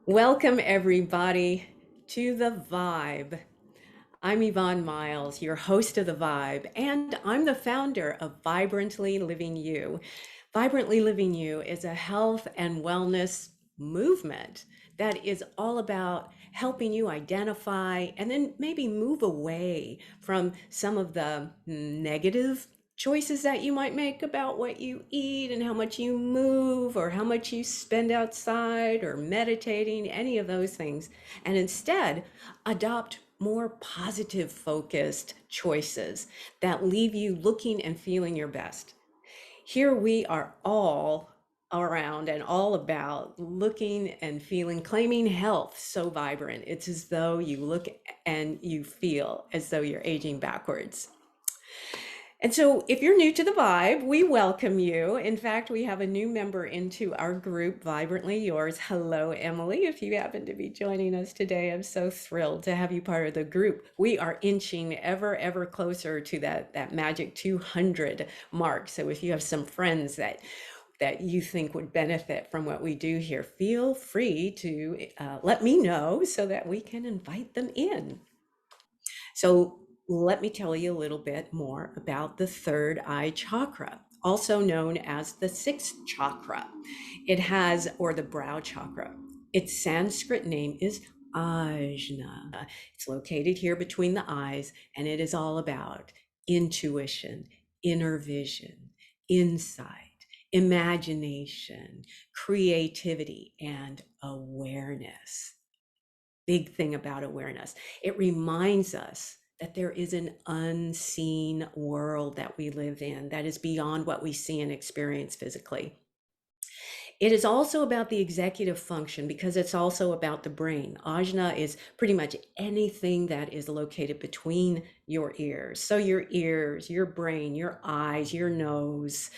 Welcome, everybody, to The Vibe. I'm Yvonne Myles, your host of The Vibe, and I'm the founder of Vibrantly Living You. Vibrantly Living You is a health and wellness movement that is all about helping you identify and then maybe move away from some of the negative choices that you might make about what you eat and how much you move or how much you spend outside or meditating, any of those things, and instead adopt more positive focused choices that leave you looking and feeling your best. Here we are all around and all about looking and feeling, claiming health so vibrant. It's as though you look and you feel as though you're aging backwards. And so, if you're new to the Vibe, we welcome you. In fact, we have a new member into our group, Vibrantly Yours. Hello, Emily. If you happen to be joining us today, I'm so thrilled to have you part of the group. We are inching ever closer to that magic 200 mark. So, if you have some friends that you think would benefit from what we do here, feel free to let me know so that we can invite them in. So let me tell you a little bit more about the third eye chakra, also known as the sixth chakra. It has, or the brow chakra. Its Sanskrit name is Ajna. It's located here between the eyes, and it is all about intuition, inner vision, insight, imagination, creativity, and awareness. Big thing about awareness. It reminds us that there is an unseen world that we live in that is beyond what we see and experience physically. It is also about the executive function because it's also about the brain. Ajna is pretty much anything that is located between your ears. So your ears, your brain, your eyes, your nose,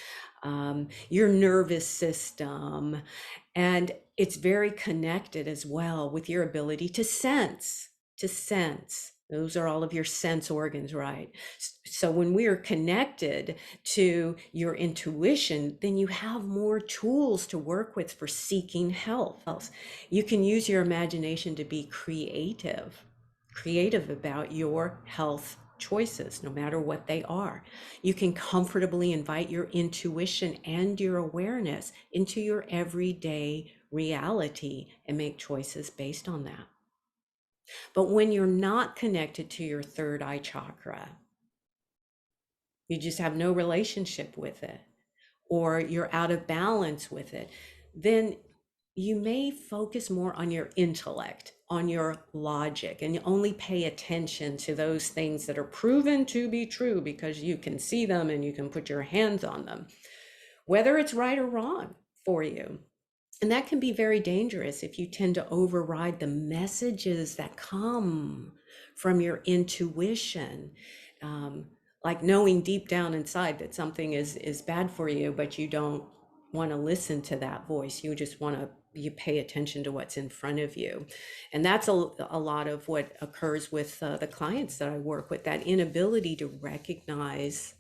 your nervous system. And it's very connected as well with your ability to sense, to sense. Those are all of your sense organs, right? So when we are connected to your intuition, then you have more tools to work with for seeking help. You can use your imagination to be creative about your health choices, no matter what they are. You can comfortably invite your intuition and your awareness into your everyday reality and make choices based on that. But when you're not connected to your third eye chakra, you just have no relationship with it, or you're out of balance with it, then you may focus more on your intellect, on your logic, and you only pay attention to those things that are proven to be true because you can see them and you can put your hands on them, whether it's right or wrong for you. And that can be very dangerous if you tend to override the messages that come from your intuition. Like knowing deep down inside that something is bad for you, but you don't want to listen to that voice. You just want to you pay attention to what's in front of you. And that's a lot of what occurs with the clients that I work with, that inability to recognize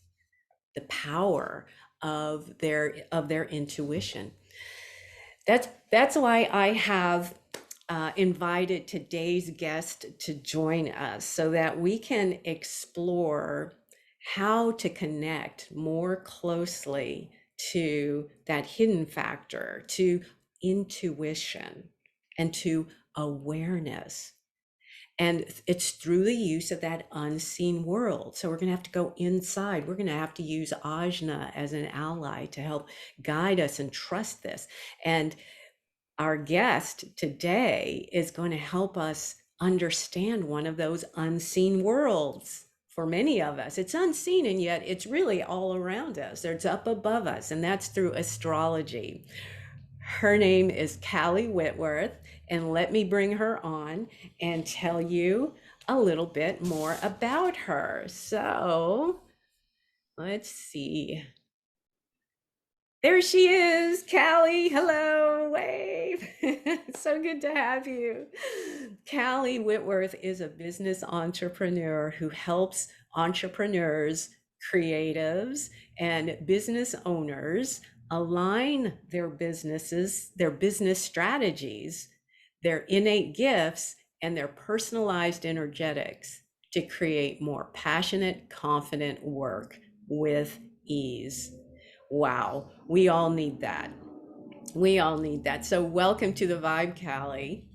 the power of their intuition. That's why I have invited today's guest to join us so that we can explore how to connect more closely to that hidden factor, to intuition, and to awareness. And it's through the use of that unseen world. So we're going to have to go inside. We're going to have to use Ajna as an ally to help guide us and trust this. And our guest today is going to help us understand one of those unseen worlds. For many of us, it's unseen, and yet it's really all around us. It's up above us, and that's through astrology. Her name is Callie Whitworth, and let me bring her on and tell you a little bit more about her. So let's see. There she is, Callie. Hello, wave. So good to have you. Callie Whitworth is a business entrepreneur who helps entrepreneurs, creatives, and business owners align their businesses, their business strategies their innate gifts and their personalized energetics to create more passionate, confident work with ease. Wow, we all need that. We all need that. So, welcome to the Vibe, Callie.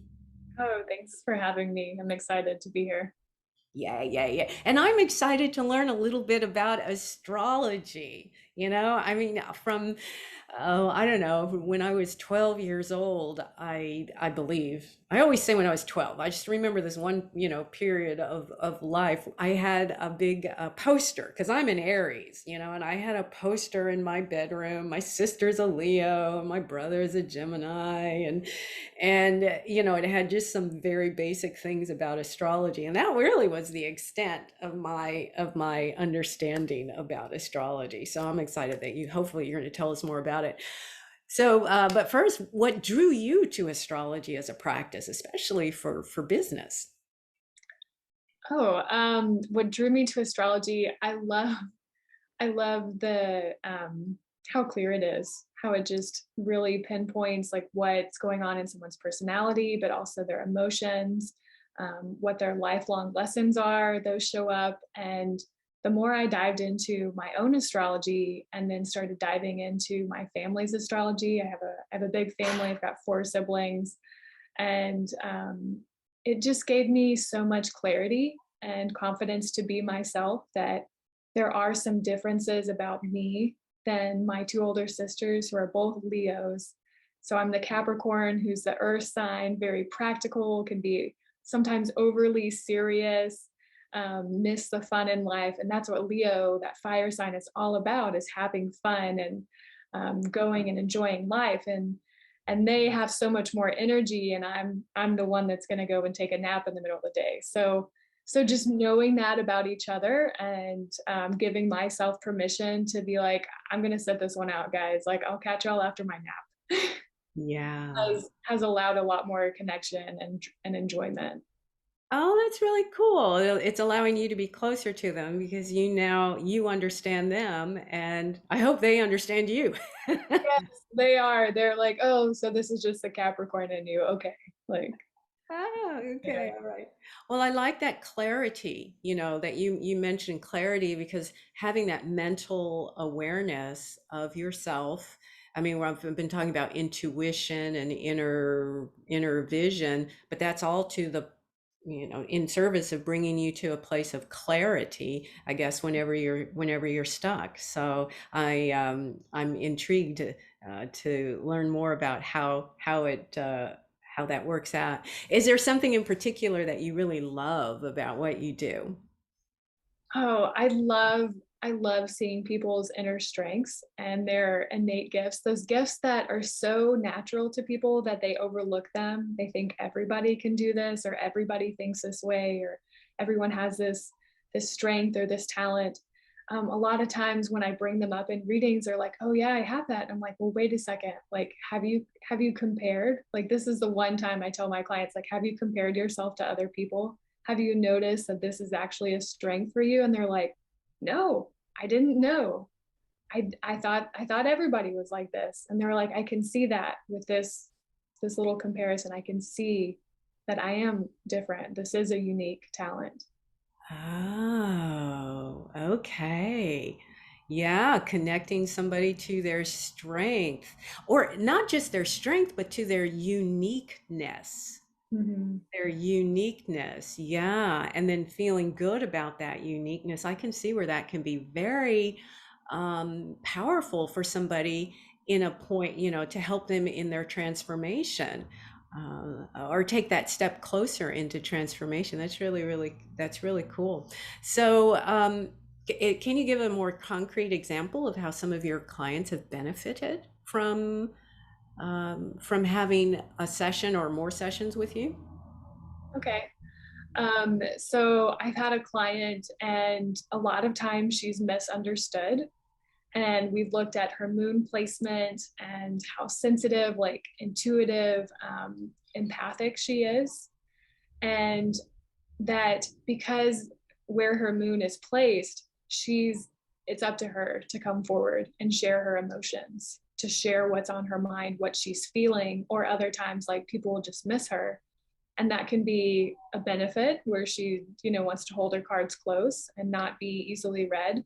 Oh, thanks for having me. I'm excited to be here. Yeah, yeah, yeah. And I'm excited to learn a little bit about astrology. I mean, from, oh, I don't know, when I was 12 years old, I believe. I always say when I was 12. I just remember this one, period of life. I had a big poster because I'm an Aries, and I had a poster in my bedroom. My sister's a Leo, and my brother's a Gemini, and it had just some very basic things about astrology, and that really was the extent of my understanding about astrology. So I'm excited that hopefully you're going to tell us more about it. So but first, what drew you to astrology as a practice, especially for business? What drew me to astrology, I love the how clear it is, how it just really pinpoints like what's going on in someone's personality, but also their emotions, what their lifelong lessons are, those show up. And the more I dived into my own astrology and then started diving into my family's astrology, I have a big family. I've got four siblings, and it just gave me so much clarity and confidence to be myself, that there are some differences about me than my two older sisters who are both Leos. So I'm the Capricorn, who's the earth sign, very practical, can be sometimes overly serious, miss the fun in life. And that's what Leo, that fire sign, is all about, is having fun and going and enjoying life. And they have so much more energy, and I'm the one that's going to go and take a nap in the middle of the day. So just knowing that about each other, and giving myself permission to be like, I'm going to sit this one out, guys, like I'll catch y'all after my nap, Yeah. has allowed a lot more connection and enjoyment. Oh, that's really cool. It's allowing you to be closer to them because you understand them, and I hope they understand you. Yes, they are. They're like, oh, so this is just the Capricorn in you. Okay. Like, Oh, yeah. okay, all right. Well, I like that clarity, that you mentioned clarity, because having that mental awareness of yourself. I mean, I've been talking about intuition and inner vision, but that's all to the, in service of bringing you to a place of clarity, I guess, whenever you're stuck. So I'm intrigued to learn more about how that works out. Is there something in particular that you really love about what you do? Oh, I love seeing people's inner strengths and their innate gifts, those gifts that are so natural to people that they overlook them. They think everybody can do this, or everybody thinks this way, or everyone has this strength or this talent. A lot of times when I bring them up in readings, they're like, "Oh yeah, I have that." I'm like, "Well, wait a second. Like, have you compared? Like, this is the one time I tell my clients, like, have you compared yourself to other people? Have you noticed that this is actually a strength for you?" And they're like, "No, I didn't know. I thought everybody was like this." And they're like, "I can see that with this little comparison. I can see that I am different. This is a unique talent." Oh, okay. Yeah, connecting somebody to their strength, or not just their strength, but to their uniqueness. Mm-hmm. Their uniqueness, yeah, and then feeling good about that uniqueness. I can see where that can be very powerful for somebody in a point, to help them in their transformation, or take that step closer into transformation. That's really cool. So, can you give a more concrete example of how some of your clients have benefited from having a session or more sessions with you? Okay. So I've had a client, and a lot of times she's misunderstood. And we've looked at her moon placement and how sensitive, like intuitive, empathic she is. And that because where her moon is placed, it's up to her to come forward and share her emotions. to share what's on her mind, what she's feeling, or other times like people will just miss her. And that can be a benefit where she, wants to hold her cards close and not be easily read.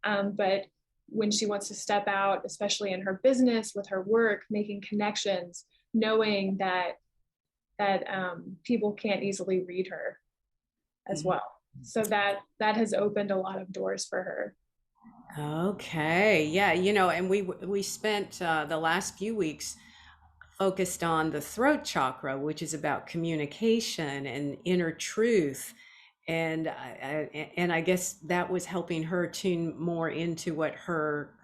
But when she wants to step out, especially in her business, with her work, making connections, knowing that people can't easily read her as Mhm. well. So that has opened a lot of doors for her. Okay, yeah, and we spent the last few weeks focused on the throat chakra, which is about communication and inner truth. And I guess that was helping her tune more into what her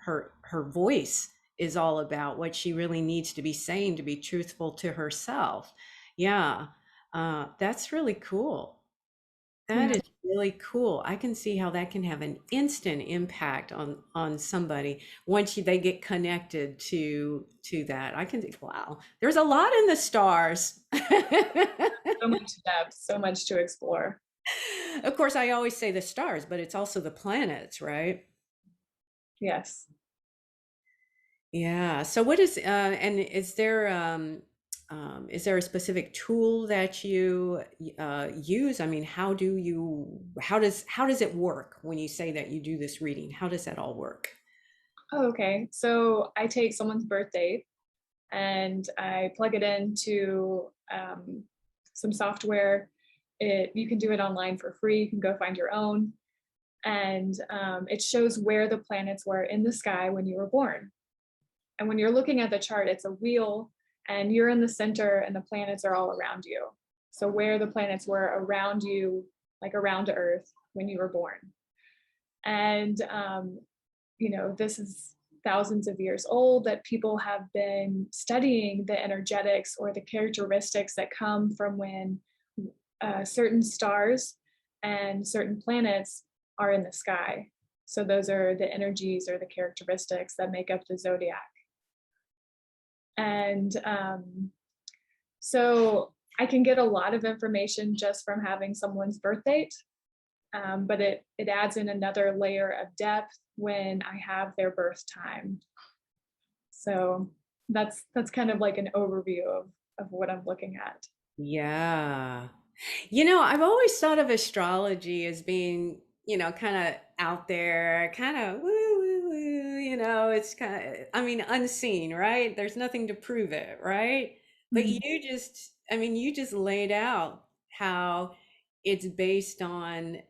voice is all about, what she really needs to be saying to be truthful to herself. Yeah, that's really cool. That Yeah. is really cool. I can see how that can have an instant impact on somebody once they get connected to that. I can think, wow, there's a lot in the stars. So much depth, so much to explore. Of course, I always say the stars, but it's also the planets, right? Yes. Yeah. So what and is there a specific tool that you use? I mean, how does it work when you say that you do this reading? How does that all work? Oh, okay. So I take someone's birth date and I plug it into some software. You can do it online for free. You can go find your own, and it shows where the planets were in the sky when you were born. And when you're looking at the chart, it's a wheel, and you're in the center, and the planets are all around you. So where the planets were around you, like around Earth when you were born. And this is thousands of years old that people have been studying the energetics or the characteristics that come from when certain stars and certain planets are in the sky. So those are the energies or the characteristics that make up the zodiac. And so I can get a lot of information just from having someone's birth date, but it adds in another layer of depth when I have their birth time. So that's kind of like an overview of what I'm looking at. Yeah. I've always thought of astrology as being, kind of out there, kind of woo, woo, woo, it's kind of, I mean, unseen, right? There's nothing to prove it, right? But Mhm. you just laid out how it's based on,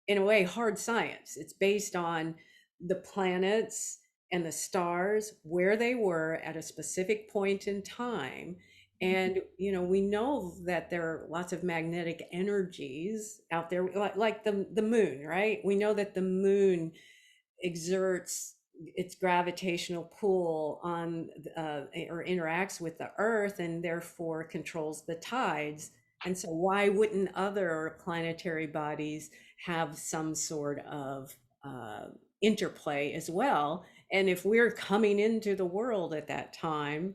in a way, hard science. It's based on the planets and the stars, where they were at a specific point in time. And, we know that there are lots of magnetic energies out there, like the moon, right? We know that the moon exerts its gravitational pull on or interacts with the earth and therefore controls the tides. And so why wouldn't other planetary bodies have some sort of uh, interplay as well? And if we're coming into the world at that time,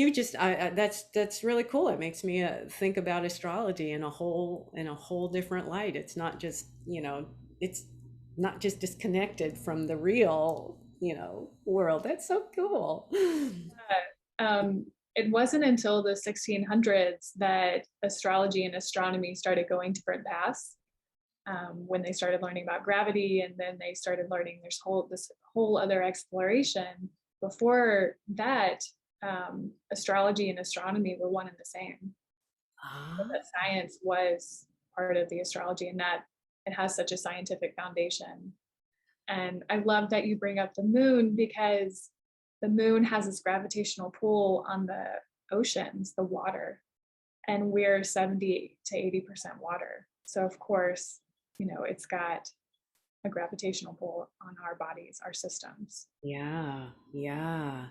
that's really cool. It makes me think about astrology in a whole different light. It's not just, it's not just disconnected from the real, world. That's so cool. It wasn't until the 1600s that astrology and astronomy started going different paths. When they started learning about gravity, and then they started learning this whole other exploration. Before that, astrology and astronomy were one and the same. So Ah, that science was part of the astrology, and that it has such a scientific foundation. And I love that you bring up the moon, because the moon has this gravitational pull on the oceans, the water, and we're 70 to 80% water. So of course, it's got a gravitational pull on our bodies, our systems. yeah, yeah.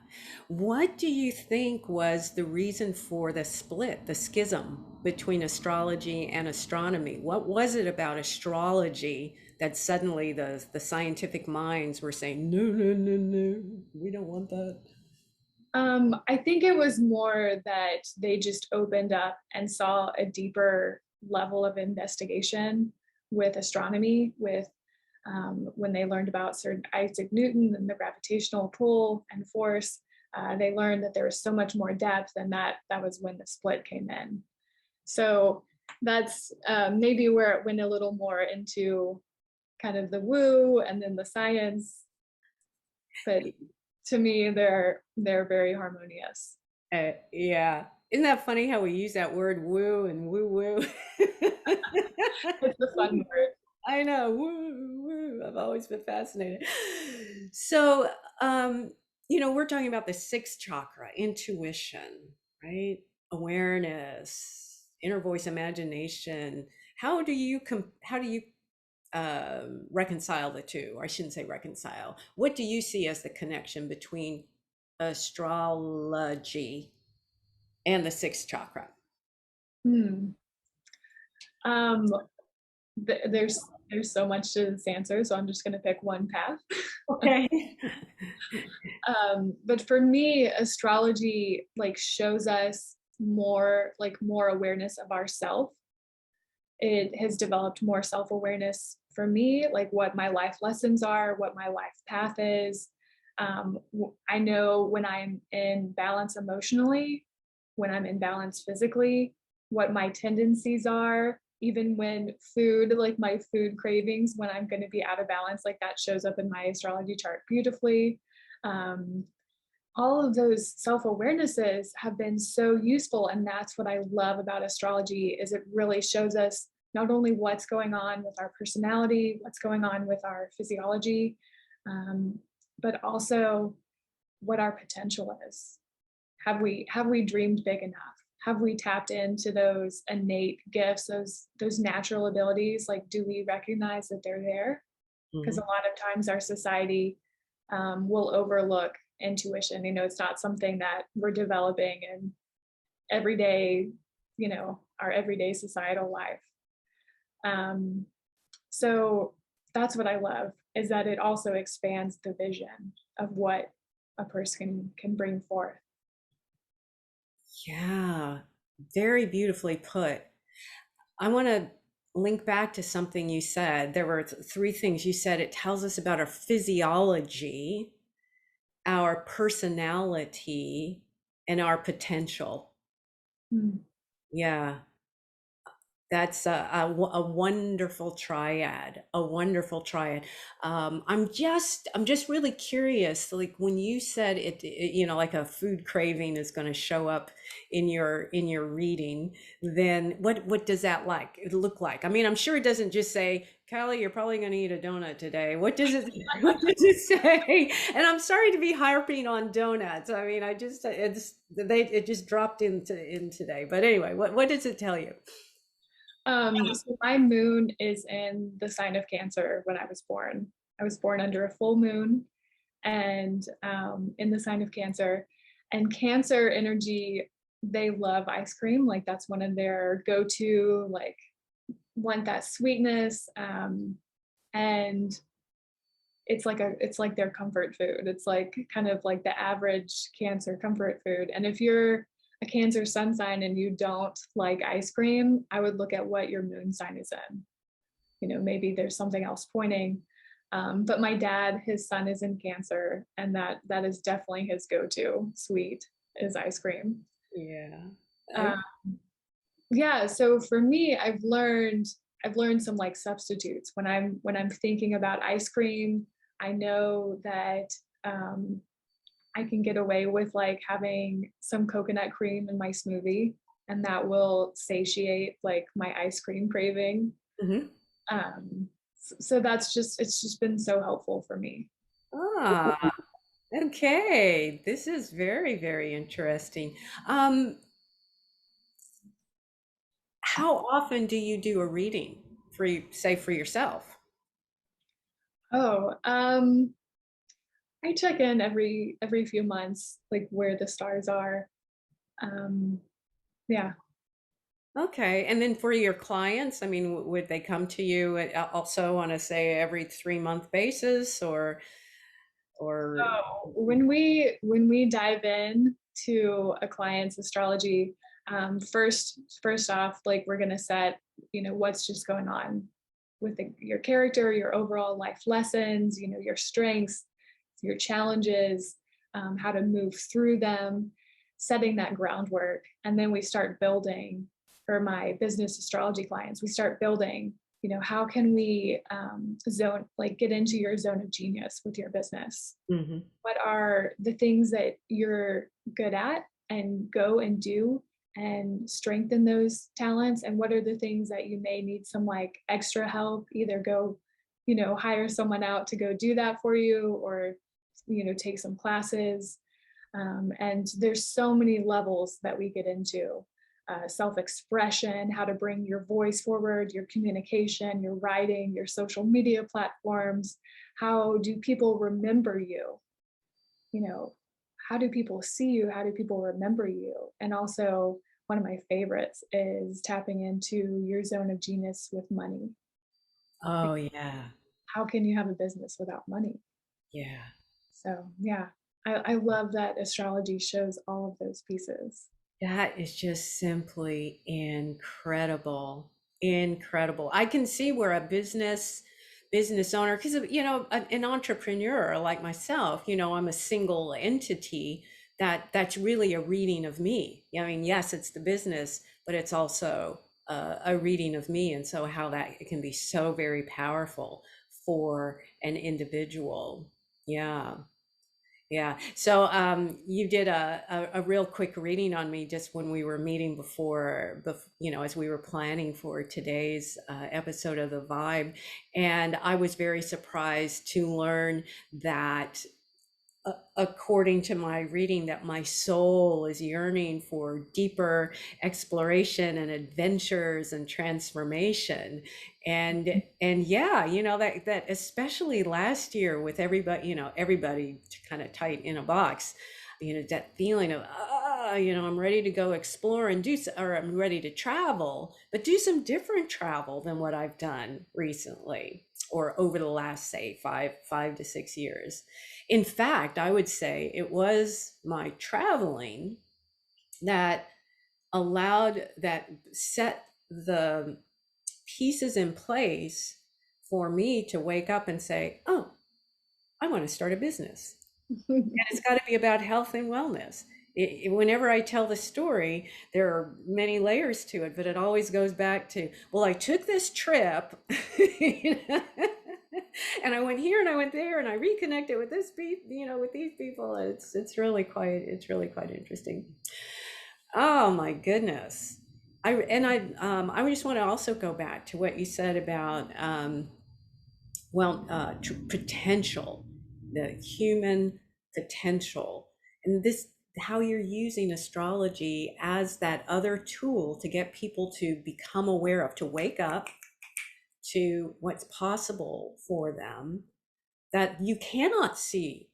What do you think was the reason for the split, the schism between astrology and astronomy? What was it about astrology that suddenly the scientific minds were saying, no, no, no, no, we don't want that? I think it was more that they just opened up and saw a deeper level of investigation with astronomy, with when they learned about certain Isaac Newton and the gravitational pull and force. they learned that there was so much more depth, and that was when the split came in. So that's maybe where it went a little more into kind of the woo and then the science. But to me, they're very harmonious. Yeah. Isn't that funny how we use that word woo and woo woo? It's the fun word. I know, woo woo. I've always been fascinated. So, we're talking about the sixth chakra, intuition, right? Awareness, inner voice, imagination. How do you reconcile the two? Or I shouldn't say reconcile. What do you see as the connection between astrology and the sixth chakra? Hmm. Um, there's so much to this answer, so I'm just going to pick one path. Okay. But for me, astrology like shows us more awareness of ourself. It has developed more self-awareness for me, like what my life lessons are, what my life path is. I know when I'm in balance emotionally, when I'm in balance physically, what my tendencies are, even when food, like my food cravings, when I'm going to be out of balance, like that shows up in my astrology chart beautifully. Um, all of those self-awarenesses have been so useful, and that's what I love about astrology is it really shows us not only what's going on with our personality, what's going on with our physiology, um, but also what our potential is. Have we dreamed big enough? Have we tapped into those innate gifts, those natural abilities? Like, do we recognize that they're there? Because a Mhm. lot of times our society will overlook intuition. It's not something that we're developing in everyday, our everyday societal life. Um, so that's what I love is that it also expands the vision of what a person can bring forth. Yeah, very beautifully put. I want to link back to something you said. There were three things you said. It tells us about our physiology, our personality, and our potential. Mm. Yeah, that's a wonderful triad, a wonderful triad. I'm just really curious, like when you said like a food craving is going to show up in your reading, then what does that look like? I mean, I'm sure it doesn't just say, Callie, you're probably going to eat a donut today. What does it what does it say? And I'm sorry to be harping on donuts. I mean, it just dropped in today. But anyway, what does it tell you? So my moon is in the sign of Cancer when I was born. I was born under a full moon and in the sign of Cancer. And Cancer energy, they love ice cream. Like that's one of their go-to, like want that sweetness. And it's like their comfort food. It's like kind of like the average Cancer comfort food. And if you're a Cancer sun sign and you don't like ice cream, I would look at what your moon sign is in. Maybe there's something else pointing. But my dad, his sun is in Cancer, and that is definitely his go-to sweet is ice cream. Yeah. Um, yeah, so for me, I've learned some like substitutes when I'm thinking about ice cream. I know that um, I can get away with like having some coconut cream in my smoothie, and that will satiate like my ice cream craving. Mhm. So it's just been so helpful for me. Ah, okay. This is very, very interesting. Um, how often do you do a reading say for yourself? Oh, I check in every few months, like where the stars are. Um, yeah. Okay. And then for your clients, I mean, would they come to you also on a say every 3 month basis or So when we dive in to a client's astrology, first off, like we're gonna set, what's just going on with your character, your overall life lessons, your strengths, your challenges. how to move through them, setting that groundwork. And then we start building for my business astrology clients, we start building, how can we get into your zone of genius with your business? Hmm. What are the things that you're good at and go and do and strengthen those talents? And what are the things that you may need some like extra help, either go, hire someone out to go do that for you, or, take some classes. And there's so many levels that we get into. Self-expression, how to bring your voice forward, your communication, your writing, your social media platforms. How do people remember you? you know, how do people see you? How do people remember you? And also, one of my favorites is tapping into your zone of genius with money. Oh, yeah. How can you have a business without money? Yeah. So, yeah, I love that astrology shows all of those pieces. That is just simply incredible. Incredible. I can see where a business owner, because an entrepreneur like myself, I'm a single entity, that's really a reading of me. I mean, yes, it's the business, but it's also a reading of me, and so how that it can be so very powerful for an individual. Yeah. Yeah. So you did a real quick reading on me just when we were meeting as we were planning for today's episode of The Vibe. And I was very surprised to learn that according to my reading, that my soul is yearning for deeper exploration and adventures and transformation. And yeah, that especially last year with everybody kind of tight in a box, that feeling of I'm ready to go explore and or I'm ready to travel, but do some different travel than what I've done recently or over the last, say, 5 to 6 years. In fact, I would say it was my traveling that set the pieces in place for me to wake up and say, oh, I want to start a business. And it's got to be about health and wellness. Whenever I tell the story, there are many layers to it, but it always goes back to, well, I took this trip, and I went here and I went there and I reconnected with with these people. It's really quite interesting. Oh my goodness. I just want to also go back to what you said about potential, the human potential, and this how you're using astrology as that other tool to get people to become aware of, to wake up to what's possible for them that you cannot see.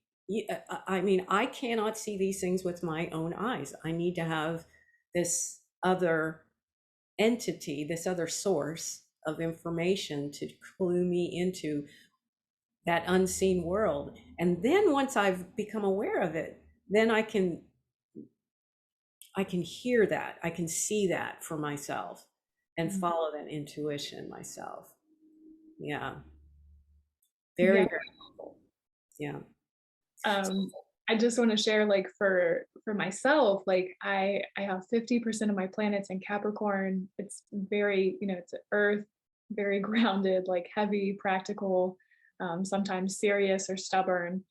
I mean, I cannot see these things with my own eyes. I need to have this other entity, this other source of information to clue me into that unseen world. And then once I've become aware of it, then I can hear that, I can see that for myself and follow that intuition myself. Yeah, very, Yeah. very helpful. Yeah. I just want to share, like, for myself, like I have 50% of my planets in Capricorn. It's very, it's earth, very grounded, like heavy, practical, sometimes serious or stubborn.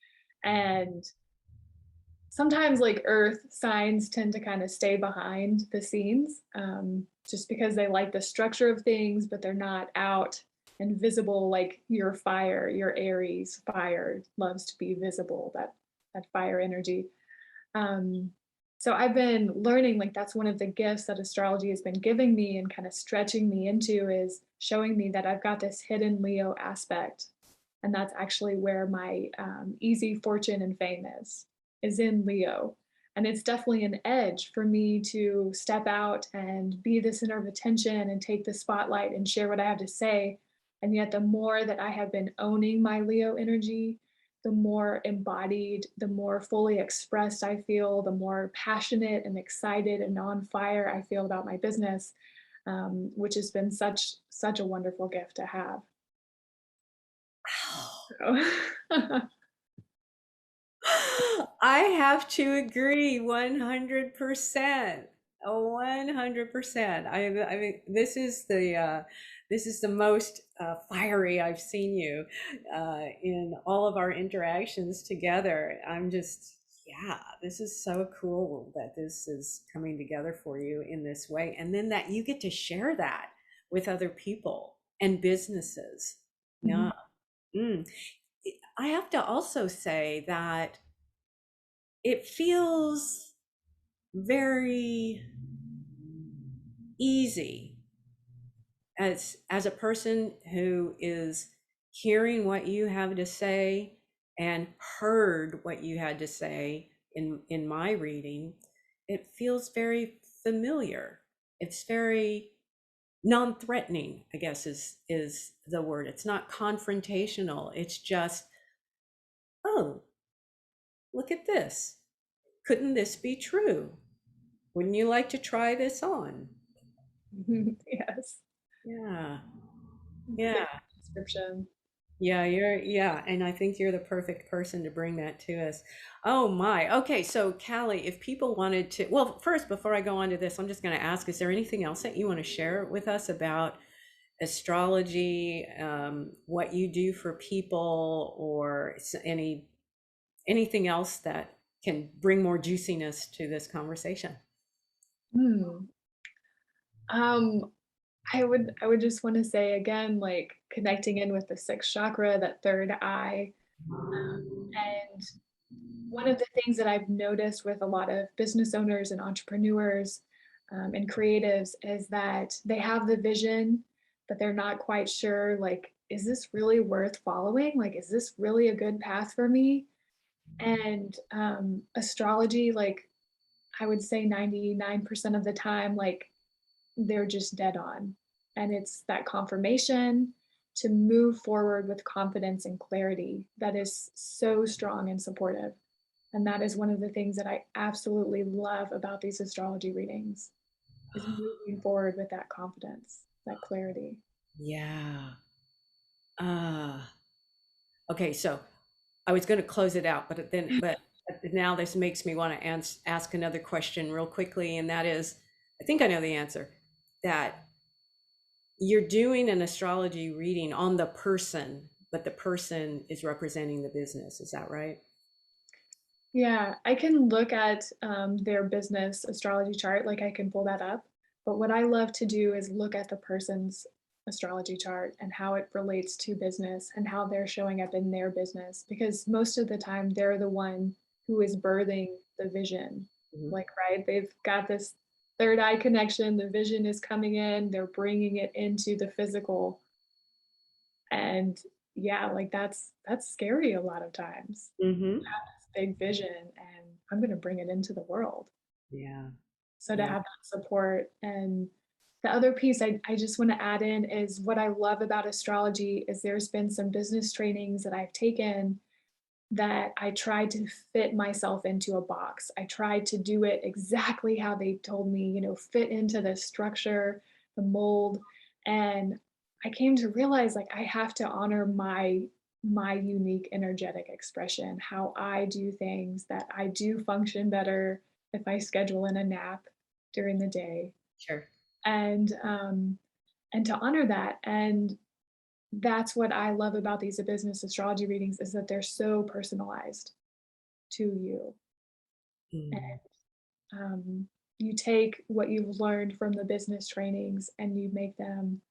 And sometimes like earth signs tend to kind of stay behind the scenes, just because they like the structure of things, but they're not out and visible. Like your fire, your Aries fire loves to be visible, that fire energy. um, so I've been learning, like, that's one of the gifts that astrology has been giving me and kind of stretching me into, is showing me that I've got this hidden Leo aspect. And that's actually where my easy fortune and fame is in Leo. And it's definitely an edge for me to step out and be the center of attention and take the spotlight and share what I have to say. And yet, the more that I have been owning my Leo energy, the more embodied, the more fully expressed I feel, the more passionate and excited and on fire I feel about my business, which has been such a wonderful gift to have. So. I have to agree 100%. 100%. I mean, this is the most fiery I've seen you in all of our interactions together. I'm just, yeah, this is so cool that this is coming together for you in this way. And then that you get to share that with other people and businesses. Mhm. Yeah. Mm. I have to also say that it feels very easy as a person who is hearing what you have to say and heard what you had to say in my reading. It feels very familiar. It's very non-threatening, I guess is the word. It's not confrontational. It's just, oh, look at this. Couldn't this be true? Wouldn't you like to try this on? Yes. Yeah. Very Yeah. good description. Yeah, and I think you're the perfect person to bring that to us. Oh my. Okay, so Callie, if people wanted to, well, first, before I go on to this, I'm just going to ask, is there anything else that you want to share with us about astrology, what you do for people, or anything else that can bring more juiciness to this conversation? Hmm. Um, I would just want to say again, like connecting in with the sixth chakra, that third eye. And one of the things that I've noticed with a lot of business owners and entrepreneurs and creatives is that they have the vision, but they're not quite sure, like, is this really worth following? Like, is this really a good path for me? And astrology, like, I would say 99% of the time, like, they're just dead on. And it's that confirmation to move forward with confidence and clarity that is so strong and supportive. And that is one of the things that I absolutely love about these astrology readings is moving forward with that confidence, that clarity. Yeah. Ah. Okay, so I was going to close it out, but now this makes me want to ask another question real quickly, and that is, I think I know the answer. That you're doing an astrology reading on the person, but the person is representing the business. Is that right? Yeah, I can look at their business astrology chart, like I can pull that up. But what I love to do is look at the person's astrology chart and how it relates to business and how they're showing up in their business. Because most of the time, they're the one who is birthing the vision. Mhm. Like, right? They've got this third eye connection, the vision is coming in, they're bringing it into the physical. And yeah, like that's scary a lot of times. Mhm. Big vision and I'm going to bring it into the world. Yeah. So to Yeah. have that support. And the other piece I just want to add in is what I love about astrology is there's been some business trainings that I've taken that I tried to fit myself into a box. I tried to do it exactly how they told me, fit into the structure, the mold. And I came to realize like I have to honor my unique energetic expression, how I do things, that I do function better if I schedule in a nap during the day. Sure. And to honor that. And that's what I love about these business astrology readings is that they're so personalized to you. Mm. Um, you take what you've learned from the business trainings and you make them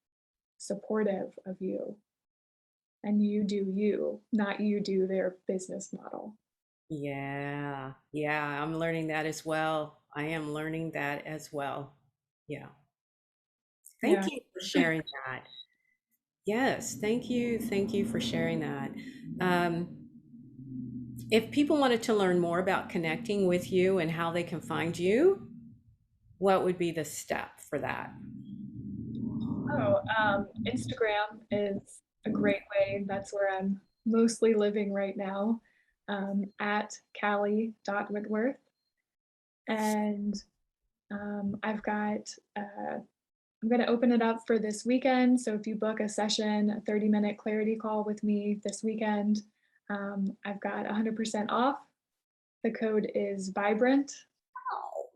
supportive of you, and you do you, not you do their business model. Yeah. Yeah. I'm learning that as well. I am learning that as well. Yeah. Thank Yeah. you for sharing that. Yes, thank you. Thank you for sharing that. Um, if people wanted to learn more about connecting with you and how they can find you, what would be the step for that? Oh, Instagram is a great way. That's where I'm mostly living right now, at Callie.Whitworth. And I've got, I'm going to open it up for this weekend. So if you book a session, a 30-minute clarity call with me this weekend, I've got 100% off. The code is vibrant. Oh,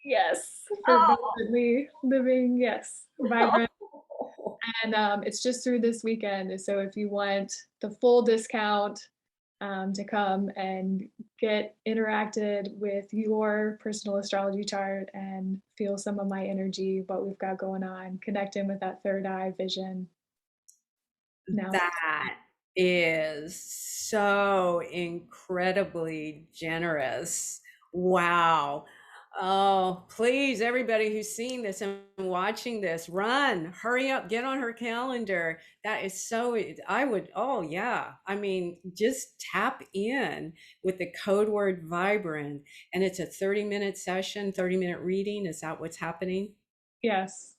Yes, for oh, vibrantly living. Yes, vibrant. oh. And it's just through this weekend. So if you want the full discount to come and get interacted with your personal astrology chart and feel some of my energy, what we've got going on, connect in with that third eye vision. Now, That is so incredibly generous. Wow. Oh, please, everybody who's seeing this and watching this, run, hurry up, get on her calendar. That is so, I would, oh, yeah. I mean, just tap in with the code word vibrant. And it's a 30-minute session, 30-minute reading. Is that what's happening? yes,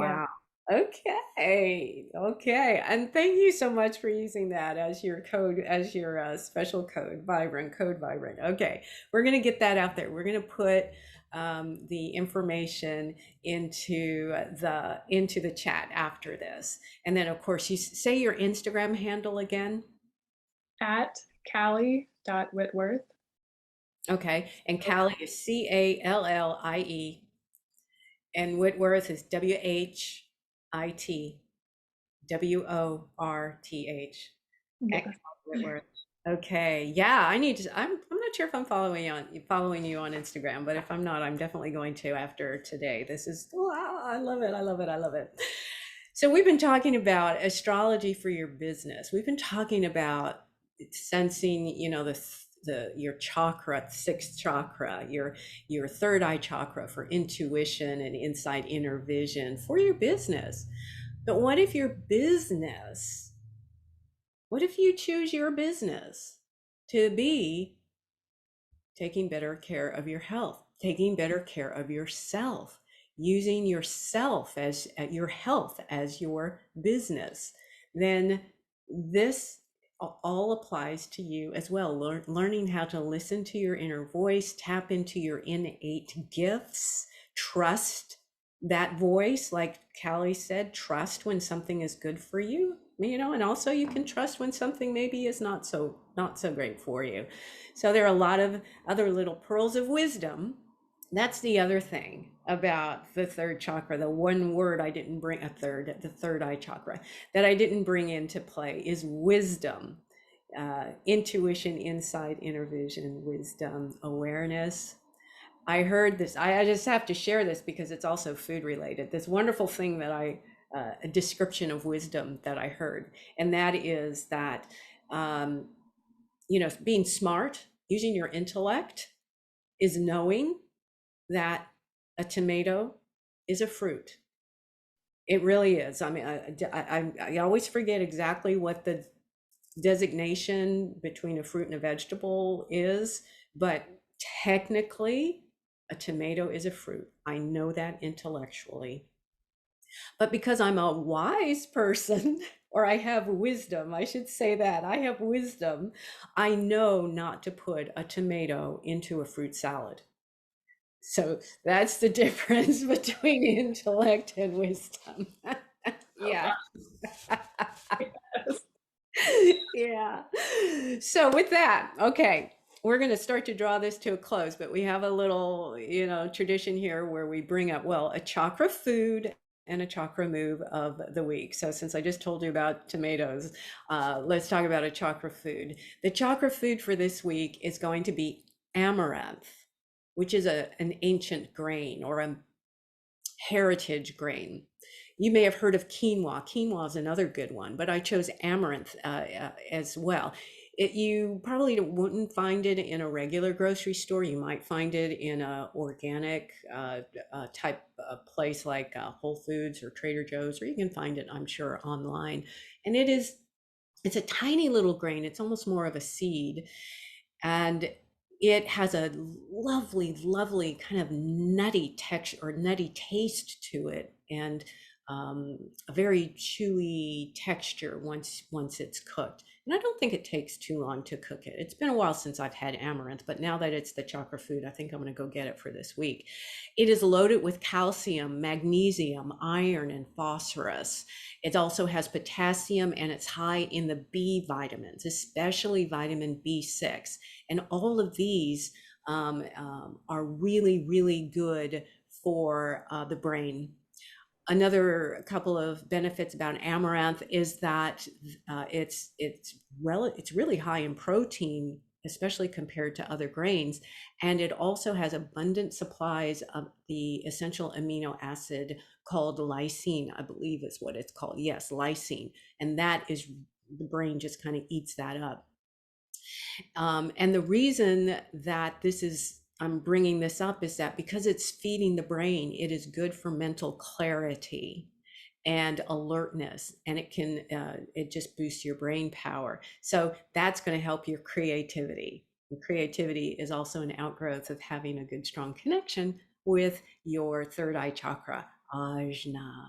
yeah. Wow. Okay. Okay. And thank you so much for using that as your code, as your special code, Vibrant, code Vibrant. Okay. We're going to get that out there. We're going to put the information into the chat after this. And then of course you say your Instagram handle again. At Callie.Whitworth. Okay. And Callie is Callie, and Whitworth is Whitworth. At Yes. Whitworth. Okay. Yeah, I need to, I'm not sure if I'm following you on Instagram, but if I'm not, I'm definitely going to after today. This is wow, I love it. I love it. I love it. So we've been talking about astrology for your business. We've been talking about sensing, your chakra, sixth chakra, your third eye chakra for intuition and insight, inner vision for your business. But what if you choose your business to be taking better care of your health, taking better care of yourself, using yourself as your health as your business? Then this all applies to you as well. Learning how to listen to your inner voice, tap into your innate gifts, trust that voice, like Callie said, trust when something is good for you, and also you can trust when something maybe is not so great for you. So there are a lot of other little pearls of wisdom. That's the other thing about the third chakra. The one word I didn't bring, the third eye chakra, that I didn't bring into play is wisdom. Intuition, insight, inner vision, wisdom, awareness. I heard this. I just have to share this because it's also food related. This wonderful thing a description of wisdom that I heard, and that is that, being smart, using your intellect, is knowing that a tomato is a fruit. It really is. I mean, I always forget exactly what the designation between a fruit and a vegetable is, but technically, a tomato is a fruit. I know that intellectually. But because I'm a wise person, or I have wisdom, I should say that I have wisdom, I know not to put a tomato into a fruit salad. So that's the difference between intellect and wisdom. Yeah. Yes. Yeah. So with that, okay, we're going to start to draw this to a close, but we have a little, tradition here where we bring up, well, a chakra food and a chakra move of the week. So since I just told you about tomatoes, let's talk about a chakra food. The chakra food for this week is going to be amaranth, which is an ancient grain or a heritage grain. You may have heard of quinoa. Quinoa is another good one, but I chose amaranth as well. You probably wouldn't find it in a regular grocery store. You might find it in a organic type place like Whole Foods or Trader Joe's, or you can find it, I'm sure, online. And it's a tiny little grain. It's almost more of a seed. And it has a lovely, lovely kind of nutty texture or nutty taste to it, and a very chewy texture once it's cooked. And I don't think it takes too long to cook it. It's been a while since I've had amaranth, but now that it's the chakra food, I think I'm going to go get it for this week. It is loaded with calcium, magnesium, iron, and phosphorus. It also has potassium and it's high in the B vitamins, especially vitamin B6. And all of these are really, really good for the brain. Another couple of benefits about amaranth is that it's really high in protein, especially compared to other grains, and it also has abundant supplies of the essential amino acid called lysine, I believe is what it's called. Yes, lysine, and that is the brain just kind of eats that up. And the reason that I'm bringing this up is that because it's feeding the brain, it is good for mental clarity and alertness, and it just boosts your brain power. So that's going to help your creativity. And creativity is also an outgrowth of having a good, strong connection with your third eye chakra, ajna.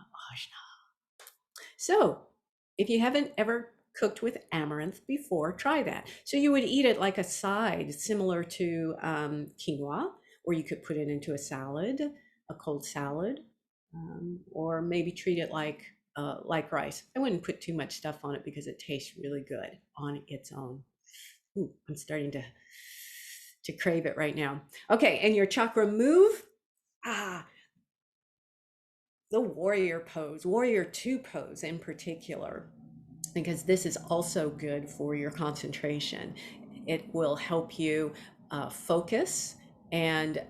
So if you haven't ever cooked with amaranth before, try that. So you would eat it like a side, similar to quinoa, or you could put it into a salad, a cold salad, or maybe treat it like rice. I wouldn't put too much stuff on it because it tastes really good on its own. Ooh, I'm starting to crave it right now. Okay, and your chakra move. Ah, the warrior pose, warrior two pose in particular, because this is also good for your concentration. It will help you focus, and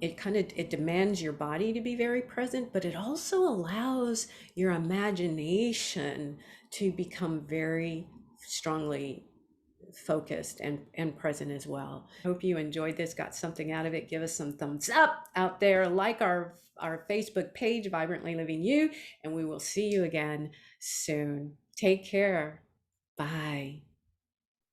it demands your body to be very present, but it also allows your imagination to become very strongly focused and present as well. Hope you enjoyed this, got something out of it. Give us some thumbs up out there, like our Facebook page, Vibrantly Living You, and we will see you again soon. Take care. Bye.